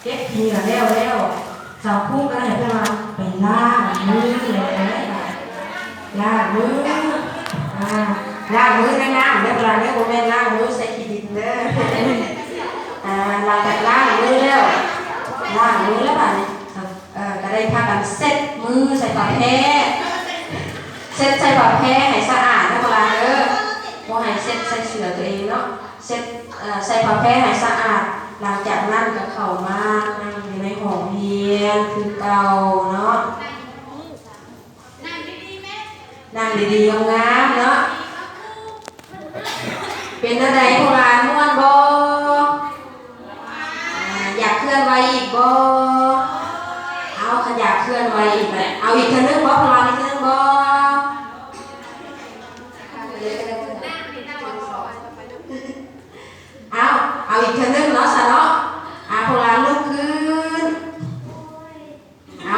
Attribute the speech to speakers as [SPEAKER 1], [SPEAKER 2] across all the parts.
[SPEAKER 1] เก็บทีละแล้วสาวคู่ก็ให้เพื่อนไปล่างมือเลยล่างมือล่างมือในน้ำเรียบร้อยเนี่ยโมเมนต์ล่างมือใส่ขี้ดินเด้อหลังจากล่างมือแล้วป่ะเนี่ยก็ได้พากันเซ็ตมือใส่ปากแพ้เซ็ตใส่ปากแพ้ให้สะอาดนะเวลาเด้อโมให้เซ็ตใส่เสื้อตัวเองเนาะเซ็ตใส่ปากแพ้ให้สะอาดหลังจากนั้นก็เข้ามานั่งอยู่ในห้องเรียนคือเก่าเนาะนั่งดีๆงามๆเนาะเป็นอะไรพวกเราม่วนบ่อยากเคลื่อนไหวอีกบ่เอาขยับเคลื่อนไหวอีกแหละเอาอีกทีนึงบ่พลังอีกทีนึงบ่เอาอีกทีนึงเนาะซะเนาะพวกเราลุกขึ้นเอา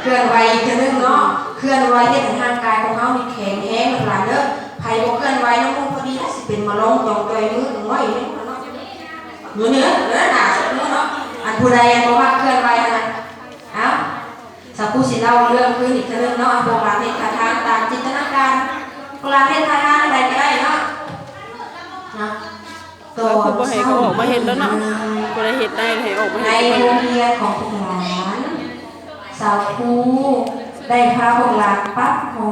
[SPEAKER 1] เคลื่อนไหวอีกทีนึงเนาะเคลื่อนไหวให้ร่างกายของเขามีแข็งแรงพลังเด้อใครบ่เคลื่อนไหวน้ำมูกพอดีสิเป็นมะลงจองใจมือตรงไว้เนาะเนื้อหนาสุดเนาะอันผู้ใดบ่มักเคลื่อนไหวนะสักผู้สิเล่าเรื่องขึ้นอีกทีนึงเนาะโบราณเทศคาถาตามจินตนาการโบราณเทศคาถาอะไรก็ได้เนาะ
[SPEAKER 2] ตัวบ่ให้เขาออกมาเห็นแล้วเนาะบ่ได้เห็นได้ให้ออกมา
[SPEAKER 1] ในโรงเรียนของพวกหลานสาวครูได้พาพวกหลานปั๊บหอ